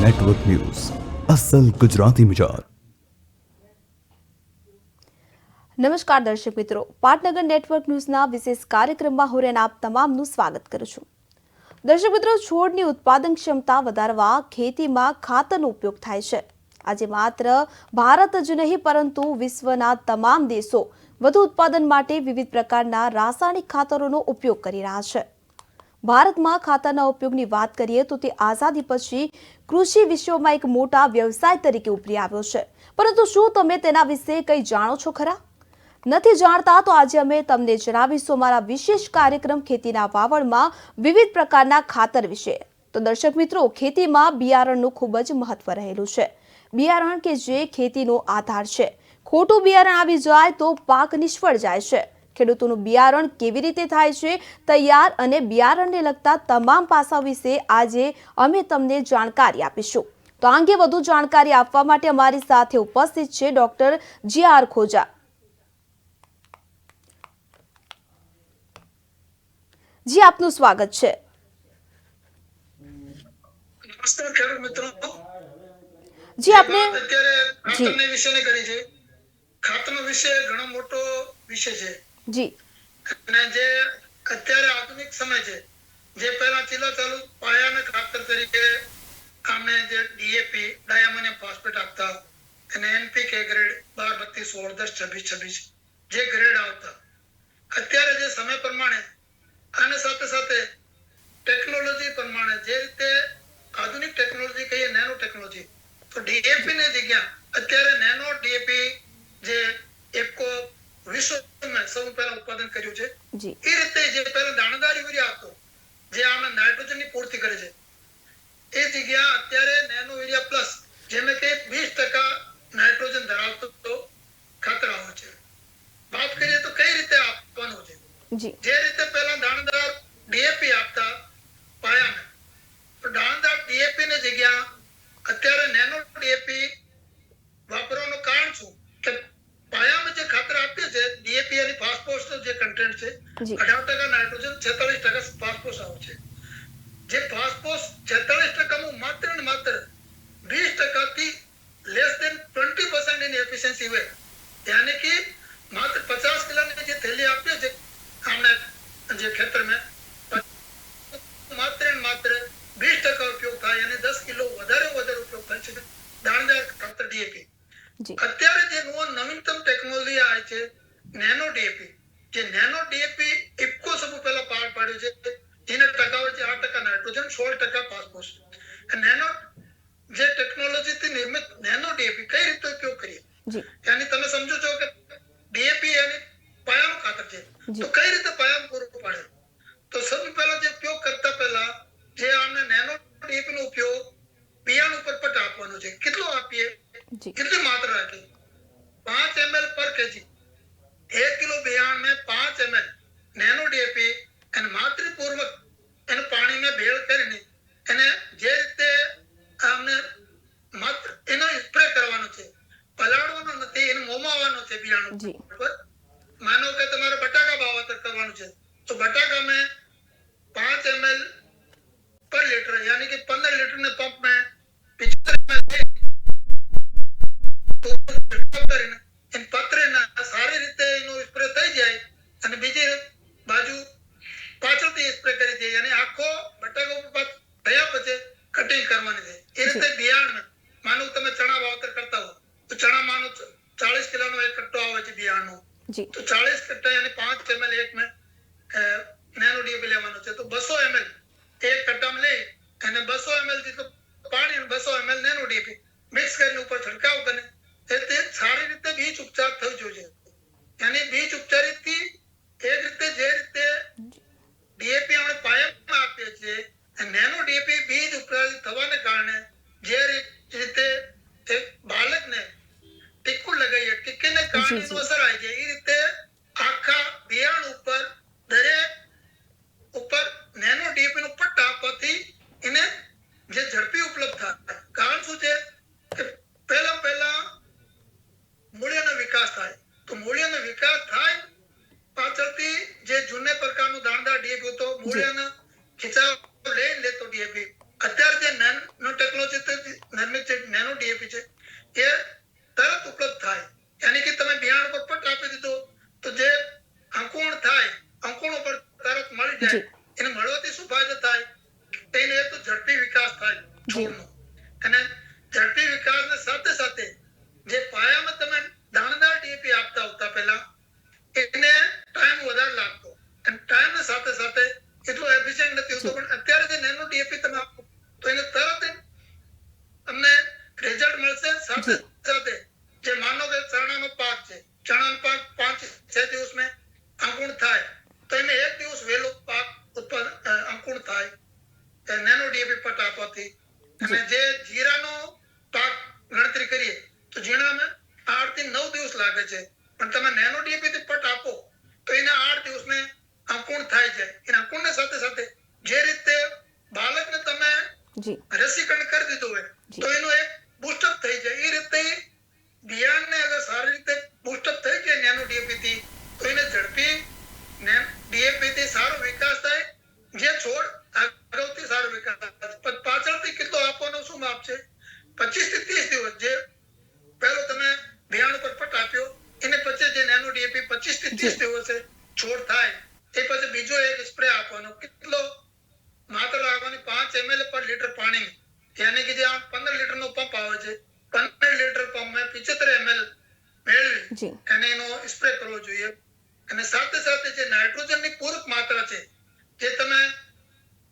Network news અસલ ગુજરાતી મિજાજ। નમસ્કાર દર્શક મિત્રો, પાટનગર નેટવર્ક ન્યૂઝના વિશેષ કાર્યક્રમમાં હું રેન આપ તમામનું સ્વાગત કરું છું। દર્શક મિત્રો, છોડની ઉત્પાદન ક્ષમતા વધારવા ખેતીમાં ખાતરનો ઉપયોગ થાય છે। આજે માત્ર ભારત જ નહીં પરંતુ વિશ્વના તમામ દેશો વધુ ઉત્પાદન માટે વિવિધ પ્રકારના રાસાયણિક ખાતરોનો ઉપયોગ કરી રહ્યા છે। ભારતમાં ખાતરના ઉપયોગની વાત કરીએ તો તે આઝાદી પછી કૃષિ વિશ્વમાં એક મોટા વ્યવસાય તરીકે ઉભરી આવ્યો છે। પરંતુ શું તમે તેના વિશે કંઈ જાણો છો ખરા? નથી જાણતા તો આજે અમે તમને જણાવીશું અમારા વિશેષ કાર્યક્રમ ખેતીના વાવણમાં વિવિધ પ્રકારના ખાતર વિશે। તો દર્શક મિત્રો, ખેતીમાં બિયારણનું ખૂબ જ મહત્વ રહેલું છે। બિયારણ કે જે ખેતીનો આધાર છે, ખોટું બિયારણ આવી જાય તો પાક નિષ્ફળ જાય છે। ખેડૂતોનું બિયારણ કેવી રીતે થાય છે તૈયાર અને બિયારણને લગતા તમામ પાસાઓ વિશે આજે અમે તમને જાણકારી આપીશું। તો આ અંગે વધુ જાણકારી આપવા માટે અમારી સાથે ઉપસ્થિત છે ડોક્ટર જે.આર. ખોજા। જી, આપનું સ્વાગત છે। નમસ્કાર ખેડૂત મિત્રો। જી, આપને અત્યારે ખાતરના વિષયને કરી છે। ખાતરનો વિષય ઘણો મોટો વિષય છે જી, અને જે અત્યારે આધુનિક સમય છે, જે પહેલા ચીલા ચાલુ પાયાના ખાતર તરીકે આમને જે ડીએપી ડાયમોનિયમ ફોસ્ફેટ આપતા અને એનપીકે ગ્રેડ 12 32 16 10 26 26 જે ગ્રેડ આવતા, અત્યારે જે સમય પ્રમાણે અને સાથે સાથે ટેકનોલોજી પ્રમાણે જે રીતે આધુનિક ટેકનોલોજી કહીએ, નેનો ટેકનોલોજી, તો ડીએપી ની જગ્યા અત્યારે નેનો ડીએપી જે એપકો વિશ્વમાં સૌ પહેલા ઉત્પાદન કર્યું છે, એ રીતે જે પહેલા દાણેદાર યુરિયા હતો જે આમાં નાઇટ્રોજન ની પૂર્તિ કરે છે, એ જગ્યા અત્યારે નેનો યુરિયા પ્લસ જેને કે 20% નાઇટ્રોજન ધરાવતો ખાતર આવે છે। વાત કરીએ તો કઈ રીતે આપવાનું છે, જે રીતે પહેલા દાણેદાર ડીએપી આપતા પાયામાં, તો દાણેદાર ડીએપી ની જગ્યા અત્યારે નેનો ડીએપી વાપરવાનું કારણ શું કે પાયામાં જે ખાતર આપીએ છે ડીએપી અને ફોસ્ફરસ જે કન્ટેન્ટ છે 18% નાઇટ્રોજન 46% ફોસ્ફરસ આવે છે। જે ફોસ્ફરસ 46% માં માત્ર ને માત્ર 20% થી લેસ ધેન 20% ની એફિશિયન્સી હોય, यानी कि मात्र 50 किलो ની જે થેલી આપીએ છે हमने જે ખેતરમાં માત્ર ને માત્ર 20% ઉપયોગ થાય અને 10 કિલો વધારે ઉપયોગ થાય છે દાણેદાર ખાતર ડીએપી। અત્યારે જે નવીનતમ ટેકનોલોજી આવે છે નેનો ડીએપી, જે નેનો ડીએપી ઇફકો સૌ પહેલા પાર પાડ્યો છે, જેને ટકાવે છે 8% નાઇટ્રોજન 16% ફોસ્ફરસ। નેનો જે ટેકનોલોજી થી નિર્મિત નેનો ડીએપી કઈ રીતે ઉપયોગ કરીએ, यानी તમે સમજો છો કે ડીએપી અને પાયાનું ખાતર છે, તો કઈ રીતે પાયામાં પૂરું પાડે, તો સૌથી પહેલા જે ઉપયોગ કરતા પહેલા જે આમને નેનો ડીએપી નો ઉપયોગ બિયારણ ઉપર પટ આપવાનો છે। કેટલો આપીએ, कितनी मात्रा रखें, 5 ml पर केजी, 1 किलो बियारण में 5 ml नैनो डीएपी અને માત્રી પૂર્વક એને પાણીમાં ભેળ કરીને એને જે રીતે આમને માત્ર એનો સ્પ્રે કરવાનો છે, પલાળવાનો નથી, એને મોમાવાનો છે બિયારણ ઉપર। માનો કે તમારે બટાકા વાવેતર કરવાનું છે તો બટાકા में 5 ml पर लीटर यानी कि 15 लीटर ने पंप में 75 ml પત્રેના સારી રીતે એનો સ્પ્રે થઈ જાય અને બીજી બાજુ પાછળથી સ્પ્રે કરી દે, અને આખો બટાકો ઉપર થયા પછી કટિંગ કરવાની છે। એ રીતે બિયારણ માનો તમે ચણા વાવેતર કરતા હો તો ચણા માનો 40 કિલોનો એક કટ્ટો આવે છે બિયારણનો, તો 40 કટ્ટા અને 5 ml એક में નેનો ડીએપી લેવાનો છે, તો 200 ml એક કટ્ટામાં લઈ અને 200 ml જેટલું પાણી અને 200 ml નેનો ડીએપી મિક્સ કરીને ઉપર છંટકાવ કરે, તે સારી રીતે બીજ ઉપચાર થઈ જોઈએ। यानी बीज उपचारित एक रीते जे रीते ડીએપી આપણે પાયામાં આપીએ છીએ, નેનો ડીએપી બીજ ઉપચારિત થવાને કારણે જે રીતે એક બાળકને ટીક્કું લગાવીએ, ટીક્કીને કારણે એનો અસર આવી જાય, એ રીતે આખા બિયારણ ઉપર દરેક ઉપર નેનો ડીએપી નો પટ્ટ આપવાથી એને જે ઝડપી ઉપલબ્ધ થાય। કારણ શું છે કે પહેલા મૂળિયાનો વિકાસ થાય, તો મૂળિયાનો વિકાસ થાય પાછળથી જે જૂને પ્રકારનું દાણદાર ડીએપી હતો મૂળિયાનો ખિચાવ લઈ લેતો ડીએપી, અત્યારે જે નેનો ટેકનોલોજી ડીએપી છે એ તરત ઉપલબ્ધ થાય, યાની કે તમે બિયારણ પર પટ આપી દીધો તો જે અંકુરણ થાય, અંકુરણ પર તરત મળી જાય. એને મળવાથી શું ફાયદો થાય? તેને એક તો ઝડપી વિકાસ થાય છોડનો, અને ઝડપી વિકાસની સાથે સાથે જે પાયામાં તમે દાણેદાર ડીએપી આપતા હતા પહેલા, એને ટાઈમ વધારે લાગતો અને ટાઈમની સાથે સાથે એટલું એફિશિયન્ટ નથી હોતું. પણ અત્યારે જે નેનો ડીએપી તમે આપો તો એને તરત તમને રિઝલ્ટ મળશે. સાથે સાથે જે માનો કે ચણાનો પાક છે, ચણાનો પાક 5-6 દિવસમાં અંકુરણ થાય તો એને 1 દિવસ વહેલો પાક અંકુરણ થાય નેનો ડીએપી પટ આપવાથી. અને જે જીરાનો પાક ગણતરી કરીએ તો જીરામાં 8 થી 9 દિવસ લાગે છે, પણ તમે નેનો ડીએપી થી પટ આપો તો એને 8 દિવસમાં અંકુરણ થાય છે. એના અંકુરણની સાથે સાથે જે રીતે બાળકને તમે રસીકરણ કરી દીધું હોય તો એનો એક બૂસ્ટઅપ થઈ જાય, એ રીતે બિયારણને અગર સારી રીતે બૂસ્ટઅપ થઈ જાય નેનો ડીએપી થી તો એને ઝડપી ડીએપી થી સારો વિકાસ થાય. જે છોડ આગળથી સારો વિકાસ થાય, પણ પાછળથી કેટલો આપવાનો શું માપ છે? 25 થી 30 દિવસ જે પહેલો તમે બિયારણ પર પટ આપ્યો એને પછી જે નેનો ડીએપી 25 થી 30 દિવસે છોડ થાય એ પછી બીજો એક સ્પ્રે આપવાનો. કેટલો માત્ર રાખવાની? 5 ml પર લીટર પાણી, યાની કે જે 15 લીટર નો પંપ આવે છે, 15 લીટર પંપમાં 75 ml મેળવી અને એનો સ્પ્રે કરવો જોઈએ. અને સાથે સાથે જે નાઇટ્રોજનની પૂરક માત્રા છે, જે તમે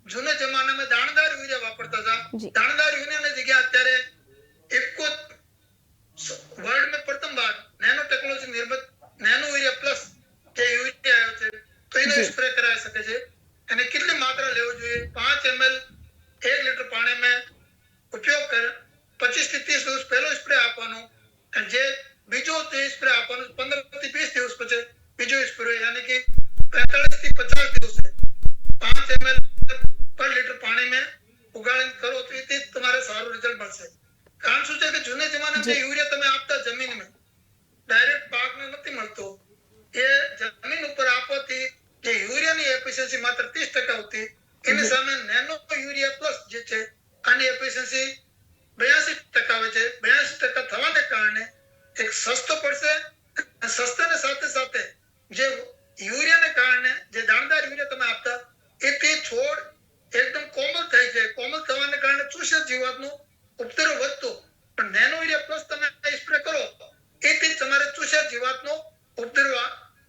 જૂના જમાનામાં દાણેદાર યુરિયા વાપરતા હતા, દાણેદાર યુરિયાની જગ્યાએ અત્યારે ઇફકો વર્લ્ડ में प्रथम बार नैनो टेक्नोलॉजी निर्मित नैनो यूरिया प्लस જે યુરિયા આવ્યો છે તો એનો સ્પ્રે કરાવી શકે છે. અને કેટલી માત્રા લેવો જોઈએ? 5 ml 1 લીટર પાણીમાં ઉપયોગ કર 25 થી 30 દિવસ પહેલો સ્પ્રે આપવાનો, અને જે બીજો જે સ્પ્રે આપવાનો 15 થી 20 દિવસ પછી બીજો સ્પ્રે, યાની કે 45 થી 50 દિવસે 5 ml પર લીટર પાણીમાં ઉગાડીને કરો તો એથી તમારે સારું રિઝલ્ટ મળશે. કારણ શું છે કે જૂના જમાનામાં જે યુરિયા તમે આપતા જમીનમાં ડાયરેક્ટ પાકને નથી મળતો, એ જમીન ઉપર આપવાથી જે યુરિયાની એફિશિયન્સી માત્ર 30% હતી, એની સામે નેનો યુરિયા પ્લસ જે છે આની એફિશિયન્સી 82% આવે છે. 82% થવાને કારણે એક સસ્તો પડશે. સસ્તાની સાથે સાથે જે યુરિયાને કારણે જે દાણેદાર યુરિયા તમે આપતા એથી છોડ એકદમ કોમલ થઈ જાય. કોમલ થવાને કારણે ચૂસ્યા જીવાતનો ઉપદ્રવ વધતો, પણ નેનો યુરિયા પ્લસ તમે સ્પ્રે કરો એથી તમારે ચૂસ્યા જીવાતનો ઉપદ્રવ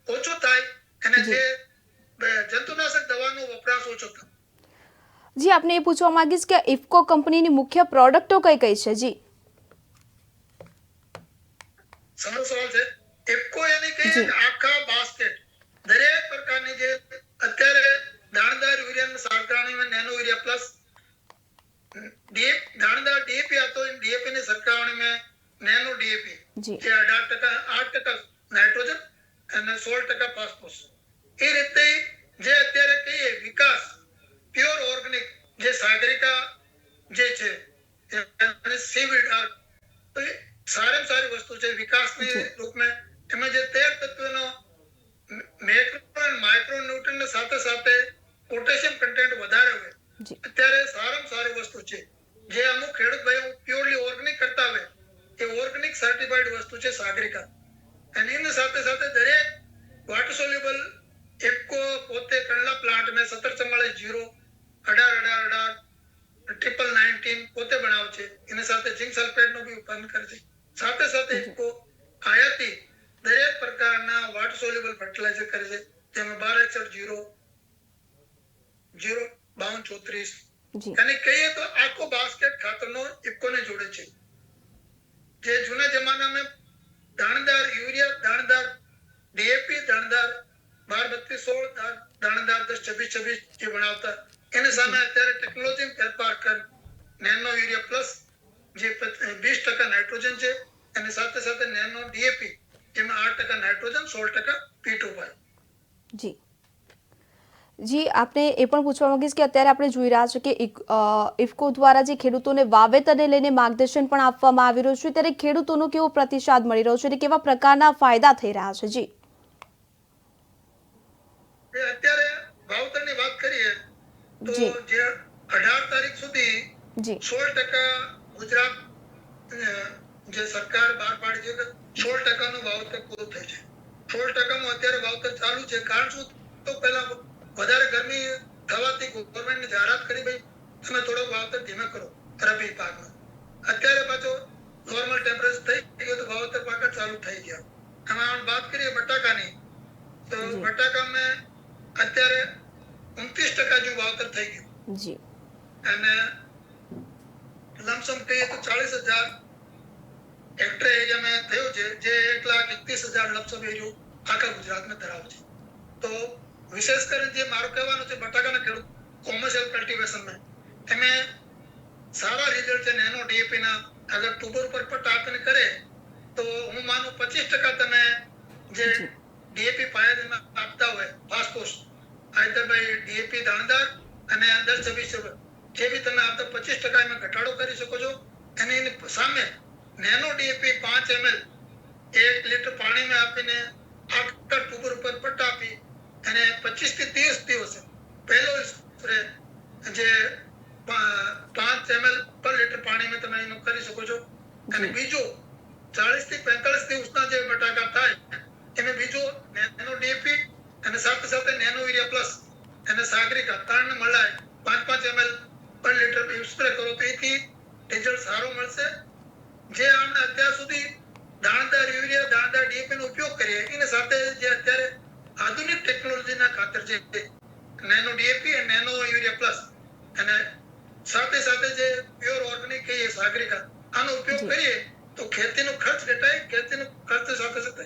ઓછો થાય અને જે જંતુનાશક દવાનો વપરાશ ઓછો થાય. જી, આપને એ પૂછવા માંગીશ કે ઇફકો કંપનીની મુખ્ય પ્રોડક્ટો કઈ કઈ છે? જી, સારો સવાલ છે. ઇફકો યાની કે આખા બાસ્કેટ દરેક પ્રકારની જે અત્યારે દાણેદાર યુરિયાની સરખામણીમાં નેનો યુરિયા પ્લસ દાણેદાર ડીએપી હતો, ડીએપી ની સરખામણીમાં નેનો ડીએપી જે 8% નાઇટ્રોજન અને 16% ફોસ્ફરસ, એ રીતે જે અત્યારે કહીએ વિકાસ પ્યોર ઓર્ગેનિક જે સાગરિકા જે છે અને સીવીડ તો એ સારામાં સારી વસ્તુ છે વિકાસની રૂપમાં. એમાં જે 13 તત્વનો મેક્રો અને માઇક્રો ન્યુટ્રન્ટ સાથે સાથે પોટેશિયમ કન્ટેન્ટ વધારે હોય અત્યારે સારામાં સારી વસ્તુ છે. જે અમુક ખેડૂત ભાઈઓ પ્યોરલી ઓર્ગેનિક કરતા હોય એ ઓર્ગેનિક સર્ટિફાઈડ વસ્તુ છે સાગરિકા. અને એની સાથે સાથે દરેક વોટર સોલ્યુબલ ઇફકો પોતે કંડલા પ્લાન્ટમાં 1744 18 પોતે બનાવે છે. એની સાથે ઝિંક સલ્ફેટનું બી ઉત્પાદન કરે છે. સાથે સાથે ઇફકો આયાતી દરેક પ્રકારના વોટર સોલ્યુબલ ફર્ટિલાઇઝર કરે છે, જેમાં 1261 અને કહીએ તો આખો બાસ્કેટ ખાતરનો ઇફકોને જોડે છે. જે જૂના જમાનામાં દાણેદાર યુરિયા, દાણેદાર ડીએપી, દાણેદાર 12-32-16, દાણેદાર 10-26-26 જે બનાવતા, એની સામે અત્યારે ટેકનોલોજી ફેરફાર કર નેનો યુરિયા પ્લસ જે 20% નાઇટ્રોજન છે અને સાથે સાથે નેનો ડીએપી જેમાં 8% નાઇટ્રોજન 16% P2Y. જી જી, આપને એ પણ પૂછવા માંગીશ કે અત્યારે આપણે જોઈ રહ્યા છે કે ઇફકો દ્વારા જે ખેડૂતોને વાવેતરને લઈને માર્ગદર્શન પણ આપવામાં આવી રહ્યું છે, ત્યારે ખેડૂતોનો કેવો પ્રતિસાદ મળી રહ્યો છે અને કેવા પ્રકારના ફાયદા થઈ રહ્યા છે? જી, અત્યારે વાવેતરની વાત કરીએ તો જે 18 તારીખ સુધી 16% ગુજરાત જે સરકાર બહાર પાડી છે કે 16% વાવેતર પૂરું થાય છે. 16% અત્યારે વાવેતર ચાલુ છે. કારણ શું? તો પહેલા વધારે ગરમી થવાથી ગવર્મેન્ટની જાહેરાત કરી ભાઈ તમે થોડો વાવેતર ધીમે કરો રબી પાકનો. અત્યારે પાછો નોર્મલ ટેમ્પરેચર થઈ ગયું તો વાવેતર પાક ચાલુ થઈ ગયા. આમાં વાત કરીએ બટાકાની તો બટાકામાં અત્યારે 29% જેવું વાવેતર થઈ ગયું જી અને લમસમ કહીએ તો 40,000 હેક્ટર એરિયામાં થયું છે, જે 1,31,000 લમસમ એરિયો આખા ગુજરાતમાં ધરાવે છે. તો વિશેષ કરીને જે મારું કહેવાનું છે બટાકાના ખેડૂત કોમર્શિયલ કલ્ટિવેશનમાં એમે સારા રિઝલ્ટ છે. નેનો ડીએપી ના અગર ટ્યુબર ઉપર પટ આપીને કરે તો હું માનું 25% તમે જે ડીએપી પાયામાં આપતા હોય ફાસ્ફોસ આઈધર ભાઈ ડીએપી દાણદાર અને 10-26 જે બી તમે આપતા 25% એમાં ઘટાડો કરી શકો છો. અને એની સામે નેનો ડીએપી 5 ml 1 લીટર પાણીમાં આપીને આખા ટ્યુબર ઉપર પટ આપી અને 25 થી 30 દિવસે પહેલો સ્પ્રે જે 5 ml પર લીટર પાણીમાં તમે એનો કરી શકો છો. અને બીજો 40 થી 45 દિવસના જે બટાકા થાય એમાં બીજો નેનો ડીએપી અને સાથે સાથે નેનો યુરિયા પ્લસ અને સાગરિકા ત્રણ મળાય 5 ml પર લીટર સ્પ્રે કરો તો એથી રિઝલ્ટ સારો મળશે. જે આપણે અત્યાર સુધી દાણદાર યુરિયા દાણદાર ડીએપી નો ઉપયોગ કરીએ એની સાથે જે અત્યારે આધુનિક ટેકનોલોજીના ખાતર છે નેનો ડીએપી અને નેનો યુરિયા પ્લસ અને સાથે સાથે જે પ્યોર ઓર્ગેનિક કહીએ સાગરિકા આનો ઉપયોગ કરીએ તો ખેતીનો ખર્ચ ઘટાય, ખેતીનો ખર્ચ સાથે સાથે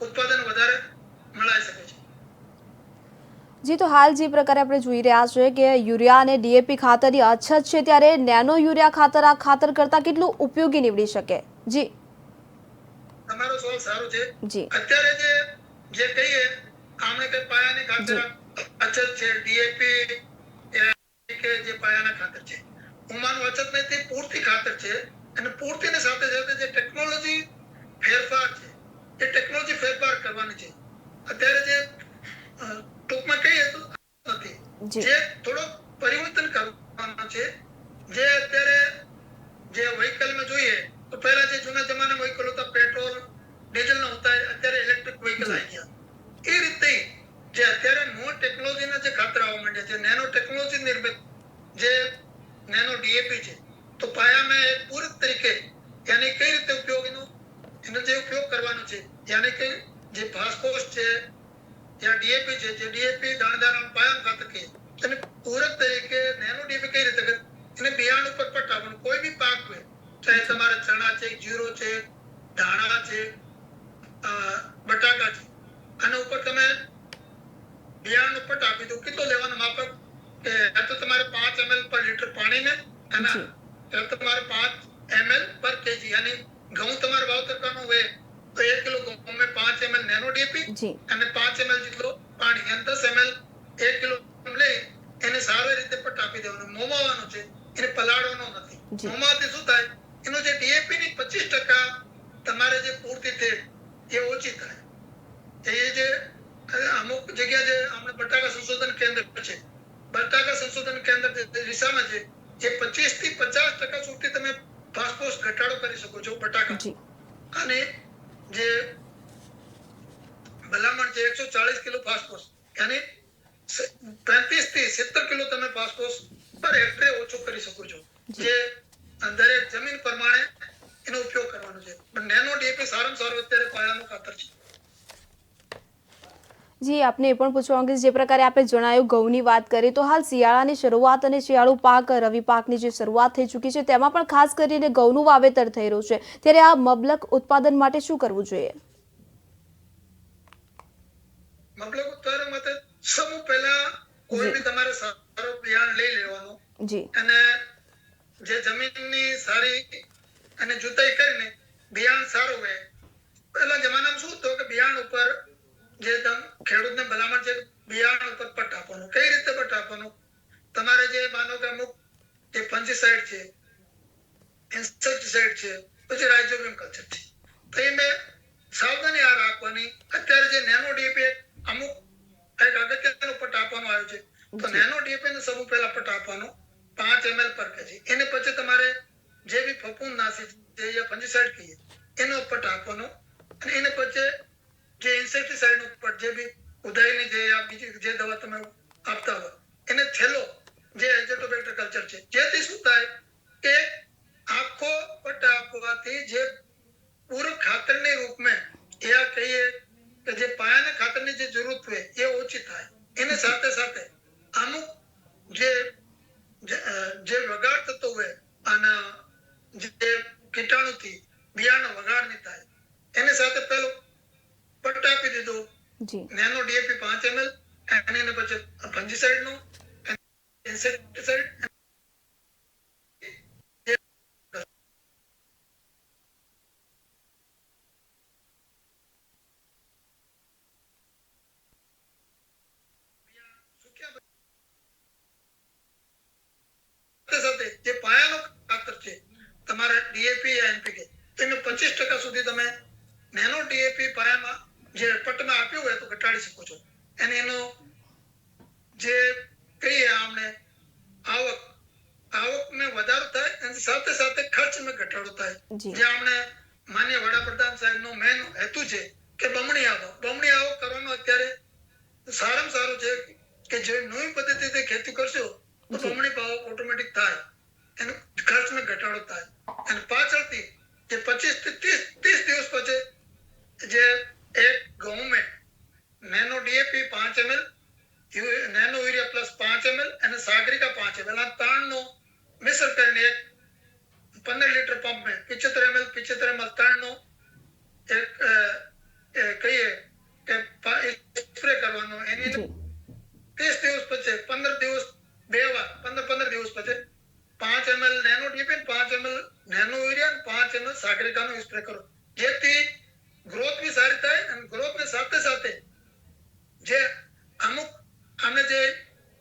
ઉત્પાદન વધારે મળાઈ શકે છે. જી તો હાલ જે પ્રકારે આપણે જોઈ રહ્યા છે કે યુરિયા અને ડીએપી ખાતરની અછત છે ત્યારે નેનો યુરિયા ખાતર આ ખાતર કરતા કેટલું ઉપયોગી નીવડી શકે? જી તમારો સવાલ સારો છે. જી અત્યારે જે કહીએ આમે કે પાયાની ખાતર અછત છે ડીએપી કે જે પાયાના ખાતર છે હું માનું અછત નથી, પૂરતી ખાતર છે અને પૂરતીની સાથે સાથે જે ટેકનોલોજી ફેરફાર છે એ ટેકનોલોજી ફેરફાર કરવાની છે. અત્યારે જે ટૂંકમાં કહીએ તો નથી જે થોડો પરિવર્તન કરવાનો છે. જે અત્યારે જે વ્હીકલમાં જોઈએ તો પહેલા જે જૂના જમાનામાં વ્હીકલ હતા પેટ્રોલ ડીઝલ ના હતા, અત્યારે ઇલેક્ટ્રિક વ્હીકલ આવી ગયા. એ રીતે જે અત્યારે નવો ટેકનોલોજીના જે ખાતર આવવા માંડ્યા છે નેનો ટેકનોલોજી નિર્મિત જે નેનો ડીએપી છે તો પાયામાં એક પૂરક તરીકે यानी કઈ રીતે ઉપયોગ એનો જે ઉપયોગ કરવાનો છે यानी કે જે ફાસ્ફોરસ છે या ડીએપી છે જે ડીએપી દાણદાર પાયા ખાતર કે અને પૂરક તરીકે નેનો ડીએપી કઈ રીતે એને બિયારણ ઉપર પટાવવાનું કોઈ બી પાક હોય ચાહે તમારે ચણા છે, જીરો છે, ધાણા છે, બટાકા છે આના ઉપર તમે બિયારણ ઉપર આપી દો. કેટલો લેવાનો માપક કે તો તમારે 5 ml પર લીટર પાણી में है ना तो तुम्हारे 5 ml पर केजी यानी ઘઉં તમારે વાવતર કરવાનો હોય તો 1 કિલો ઘઉં में 5 ml નેનો ડીએપી અને 5 ml જેટલો પાણી અને 10 ml 1 કિલો લઈ એને સારી રીતે પટ આપી દેવાનો. મોમાવાનો છે એને પલાળવાનો નથી. મોમાથી શું થાય એનો જે ડીએપી ની 25% તમારે જે પૂર્તિ છે એ ઓછી થાય. એ જે અમુક જગ્યા જે આપણે બટાકા સંશોધન કેન્દ્ર છે બટાકા સંશોધન કેન્દ્ર દિશામાં છે જે 25 થી 50% સુધી તમે ફાસ્ફોરસ ઘટાડો કરી શકો છો બટાકા અને જે ભલામણ છે 140 કિલો ફાસ્ફોરસ यानी 35 થી 70 કિલો તમે ફાસ્ફોરસ પર હેક્ટરે ઓછો કરી શકો છો. જે દરેક જમીન પ્રમાણે એનો ઉપયોગ કરવાનો છે. પણ નેનો ડીએપી સારામાં સારું અત્યારે પાયાનું ખાતર છે. જી આપને એ પણ પૂછવા માંગીશ જે પ્રકારે આપણે જણાવ્યું ઘઉંની વાત કરી તો હાલ શિયાળાની શરૂઆત અને શિયાળુ પાક રવિ પાકની જે શરૂઆત થઈ ચૂકી છે તેમાં પણ ખાસ કરીને ઘઉંનું વાવેતર થઈ રહ્યું છે ત્યારે આ મબલક ઉત્પાદન માટે શું કરવું જોઈએ? મબલક ઉત્પાદન માટે સૌ પહેલા કોઈ બી તમારે સારો બિયારણ લઈ લેવાનું જી અને જે જમીનની સારી અને જુતાઈ કરીને બિયારણ સારું હોય. પહેલા જમાનામાં શું હતું કે બિયારણ ઉપર જે ખેડૂતને ભલામણ છે બિયારણ ઉપર પટ આપવાનો. કઈ રીતે પટ આપવાનો? તમારે જે માનો કે અમુક જે ફંજીસાઇડ છે, ઇન્સેક્ટિસાઇડ છે, પછી રાઇઝોબિયમ કલ્ચર છે તો એમાં સાવધાની આ રાખવાની. અત્યારે જે નેનો ડીએપી અમુક એક અગત્યનો પટ આપવાનો આવ્યો છે તો નેનો ડીએપી નો સૌ પહેલા પટ આપવાનો 5 ml પર કેજી. એને પછી તમારે જે બી ફફૂંદનાશક છે હર્બિસાઇડ કહીએ એનો પટ આપવાનો અને એને પછી જે ઇન્સેક્ટિસાઇડ નો પટ જે બી ઉદાઈની જે આ બીજી જે દવા તમે આપતા હોય એને થેલો જે એઝોટોબેક્ટર કલ્ચર છે જેથી શું થાય કે આખો પટ આપવાથી જે પૂર્વ ખાતરની રૂપમાં એ આ કહીએ કે જે પાયાના ખાતરની જે જરૂરત હોય એ ઓછી થાય એને સાથે સાથે અમુક જે જે વગાડ થતો હોય અને જે કીટાણુથી બિયારણ વગાડ નહીં થાય એને સાથે પેલો પટ્ટ આપી દીધો જી નેનો ડીએપી 5 ml અને એને પછી ફંજીસાઇડ નો ઇન્સેક્ટિસાઇડ સાથે જે પાયાનો ખાતર છે તમારા ડીએપી એનપીકે એને 25% સુધી તમે નેનો ડીએપી પાયામાં જે પટમાં આપ્યું હોય તો ઘટાડી શકો છો અને એનો જે કહીએ આમને આવકમાં વધારો થાય અને સાથે સાથે ખર્ચમાં ઘટાડો થાય જી. જે આમને માન્ય વડાપ્રધાન સાહેબનો મેન હેતુ છે કે બમણી આવક કરવાનો અત્યારે સારામાં સારું છે કે જે નવી પદ્ધતિથી ખેતી કરશો તો જી. બમણી ભાવ ઓટોમેટિક થાય એનો ખર્ચમાં ઘટાડો થાય અને પાછળથી જે 25 થી 30 દિવસ પછી જે એક government nano DAP 5 ml nano urea plus 5 ml અને સાગરિકા 5 ml આ ત્રણનો મિશ્ર કરીને એક 15 લીટર પંપ में 75 ml ત્રણનો એક કહીએ કે સ્પ્રે કરવાનો એની જી 30 દિવસ પછી 15 દિવસ બે વાર 15 દિવસ પછી 5 ml nano DAP 5 ml nano urea 5 ml સાગરિકાનો સ્પ્રે કરો જેથી ગ્રોથ બી સારી થાય અને ગ્રોથ ની સાથે સાથે જે અમુક અમે જે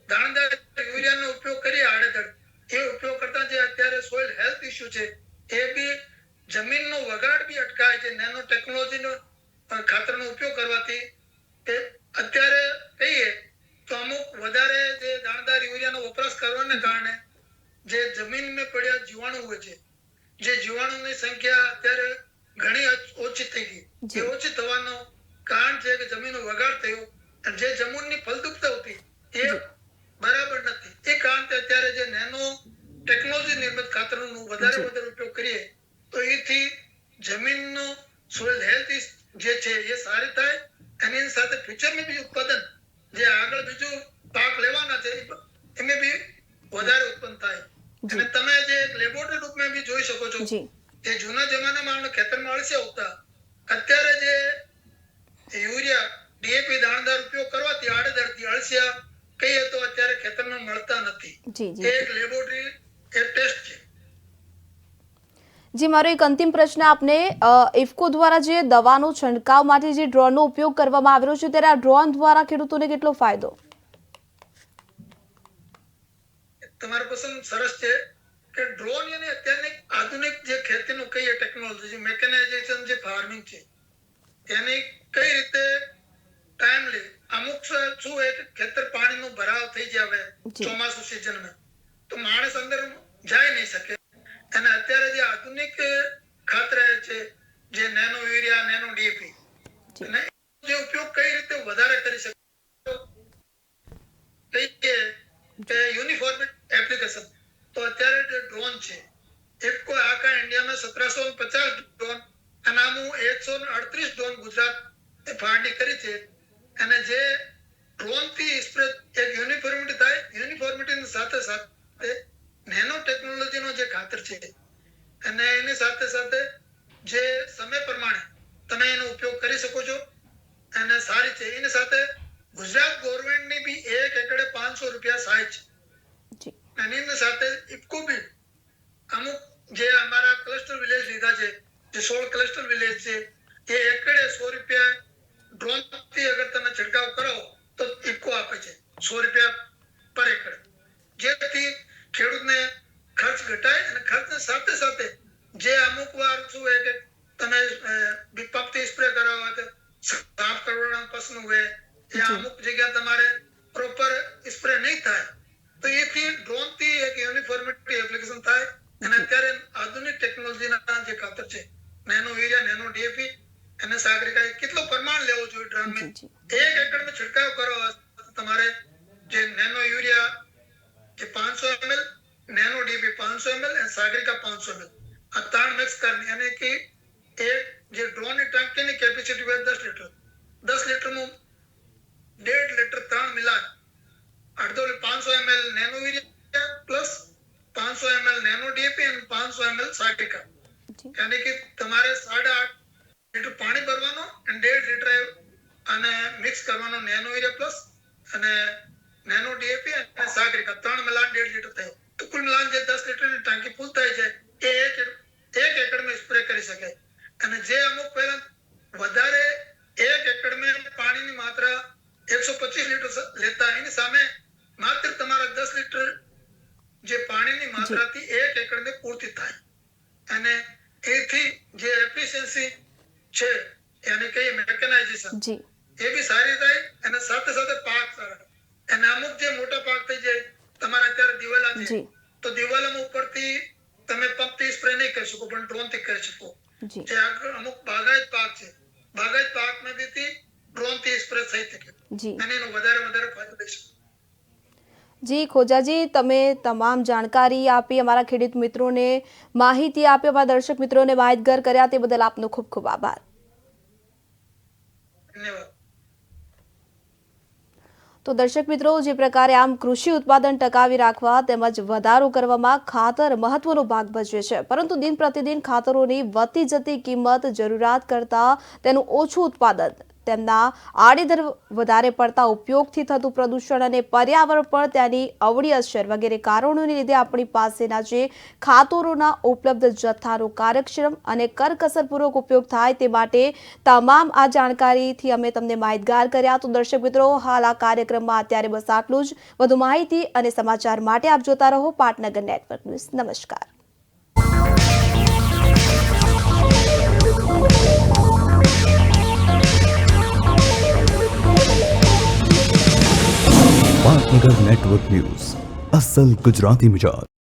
દાણદાર યુરિયાનો ઉપયોગ કરીએ આડેધડ એ ઉપયોગ કરતા જે અત્યારે સોઇલ હેલ્થ ઇશ્યુ છે એ બી જમીનનો વગાડ બી અટકાય છે નેનો ટેકનોલોજીનો ખાતરનો ઉપયોગ કરવાથી તે અત્યારે કહીએ તો અમુક વધારે જે દાણદાર યુરિયાનો વપરાશ કરવાને કારણે જે જમીનમાં પડ્યા જીવાણુ હોય છે જે જીવાણુની સંખ્યા અત્યારે ઘણી ઓછી થઈ ગઈ જી. એ ઓછી થવાનું કારણ છે કે જમીનનો વગાડ થયો અને જે જમીનની ફળદ્રુપતા હતી એ જી. બરાબર નથી એ કારણે અત્યારે જે નેનો ટેકનોલોજી નિર્મિત ખાતરનો વધારે જી. વધારે ઉપયોગ કરીએ તો એથી જમીનનો સોઇલ હેલ્થ જે છે એ સારી થાય અને એની સાથે ફ્યુચરમાં બી ઉત્પાદન જે આગળ બીજું પાક લેવાના છે એમાં બી વધારે ઉત્પન્ન થાય જી. અને તમે જે લેબોરેટરી રૂપમાં બી જોઈ શકો છો જી જે જૂના જમાનામાં આપણે ખેતરમાં અળસિયા ઉગતા અત્યારે જે યુરિયા ડીએપી દાણદાર ઉપયોગ કરવાથી આડેધડથી અળસિયા કહીએ તો અત્યારે ખેતરમાં મળતા નથી જી એ જી એક લેબોરેટરી એક ટેસ્ટ છે જી મારો એક અંતિમ પ્રશ્ન આપને ઇફકો દ્વારા જે દવાનો છંટકાવ માટે જે ડ્રોનનો ઉપયોગ કરવામાં આવી રહ્યો છે ત્યારે આ ડ્રોન દ્વારા ખેડૂતોને કેટલો ફાયદો તમારો પસંદ સરસ છે કે ડ્રોન અને અત્યારની આધુનિક જે ખેતીનો કહીએ ટેકનોલોજી જે મેકેનાઇઝેશન જે ફાર્મિંગ છે એની કઈ રીતે ટાઈમલી અમુક શું હોય કે ખેતર પાણીનો ભરાવ થઈ જાય જી. ચોમાસુ સિઝનમાં તો માણસ અંદર જાય નહીં શકે અને અત્યારે જે આધુનિક ખાતર છે જે નેનો યુરિયા નેનો ડીએપી જી. અને જે ઉપયોગ કઈ રીતે વધારે કરી શકે કહીએ કે યુનિફોર્મ એપ્લિકેશન તો અત્યારે જે ડ્રોન છે એક કોઈ આખા ઇન્ડિયામાં 1750 ડ્રોન અને આનું 138 ડ્રોન ગુજરાત ફાળવણી કરી છે અને જે ડ્રોન થી સ્પ્રે એક યુનિફોર્મિટી થાય યુનિફોર્મિટીની સાથે સાથે નેનો ટેકનોલોજીનો જે ખાતર છે અને એની સાથે સાથે જે સમય પ્રમાણે તમે એનો ઉપયોગ કરી શકો છો અને સારી છે એની સાથે ગુજરાત ગવર્મેન્ટની બી 1 એકડે 500 રૂપિયા સહાય છે જી અને એની સાથે ઇફકો બી અમુક જે અમારા ક્લસ્ટર વિલેજ લીધા છે જે 16 ક્લસ્ટર વિલેજ છે એ એકડે 100 રૂપિયા ડ્રોન થી અગર તમે છંટકાવ કરો તો ઇફકો આપે છે 100 રૂપિયા પર એકડ જેથી ખેડૂતને ખર્ચ ઘટાય અને ખર્ચની સાથે સાથે જે અમુક વાર શું હોય કે તમે પંપથી સ્પ્રે કરાવો તો સાફ કરવાના પ્રશ્ન હોય એ અમુક જગ્યા તમારે પ્રોપર સ્પ્રે નહીં થાય તો એથી ડ્રોન થી એક યુનિફોર્મિટી એપ્લિકેશન થાય અને અત્યારે આધુનિક ટેકનોલોજીના જે ખાતર છે નેનો યુરિયા નેનો ડીએપી અને સાગરિકા કેટલો પ્રમાણ લેવો જોઈએ ડ્રમ में જી 1 એકड़ में छिड़काव करो તમારે જે નેનો યુરિયા જે 500 ml નેનો ડીએપી 500 ml અને સાગરિકા 500 ml આ ત્રણ મિક્સ કરनी અને કે એક જે ડ્રોન ની ટાંકીની કેપેસિટી હોય 10 લીટર 10 લીટર में 1.5 લીટર ત્રણ મિલા અડધો 500 ml nano urea plus 500 ml nano DAP અને 500 ml સાગરિકા જી यानी कि તમારે 8.5 લીટર પાણી ભરવાનો અને 1.5 લીટર અને મિક્સ કરવાનો નેનો યુરિયા પ્લસ અને નેનો ડીએપી અને સાગરિકા ત્રણ મિલાન 1.5 લીટર થયો તો કુલ મિલાન જે 10 લીટરની ટાંકી ફૂલ થાય છે એ એક એકડમાં સ્પ્રે કરી શકાય અને જે અમુક પહેલા વધારે એક એકડમાં પાણીની માત્રા 125 લીટર લેતા એની સામે માત્ર તમારા 10 લીટર જે પાણીની માત્રાથી એક એકડમાં પૂર્તિ થાય અને એથી જે એફિશિયન્સી છે યાની કે મેકેનાઇઝેશન જી એ બી સારી થાય અને સાથે સાથે પાક સારા અને અમુક જે મોટા પાક થઈ જાય તમારા અત્યારે દિવાલા છે જી તો દિવાલામાં ઉપરથી તમે પંપથી સ્પ્રે નહીં કરી શકો પણ ડ્રોનથી કરી શકો જી જે અમુક બાગાયત પાક છે બાગાયત પાકમાં બી ડ્રોનથી સ્પ્રે થઈ શકે જી અને એનો વધારે ફાયદો થઈ શકે જી ખોજાજી તમે તમામ જાણકારી આપી અમારા ખેડૂત મિત્રોને માહિતી આપી અમારા દર્શક મિત્રોને માહિતગાર કર્યા તે બદલ આપનો ખૂબ ખૂબ આભાર ધન્યવાદ તો દર્શક મિત્રો જે પ્રકારે આમ કૃષિ ઉત્પાદન ટકાવી રાખવા તેમજ વધારો કરવામાં ખાતર મહત્વનો ભાગ ભજવે છે પરંતુ દિન પ્રતિદિન ખાતરોની વધતી જતી કિંમત જરૂરિયાત કરતાં તેનું ઓછું ઉત્પાદન તેમના આડેધડ વધારે પડતા ઉપયોગથી થતું પ્રદૂષણ અને પર્યાવરણ પર તેની અવળી અસર વગેરે કારણોને લીધે આપણી પાસેના જે ખાતરોના ઉપલબ્ધ જથ્થાનો કાર્યક્ષમ અને કરકસરપૂર્વક ઉપયોગ થાય તે માટે તમામ આ જાણકારીથી અમે તમને માહિતગાર કર્યા તો દર્શક મિત્રો હાલ આ કાર્યક્રમમાં અત્યારે બસ આટલું જ વધુ માહિતી અને સમાચાર માટે આપ જોતા રહો પાટનગર નેટવર્ક ન્યૂઝ નમસ્કાર पाटनगर नेटवर्क न्यूज असल गुजराती मिजाज।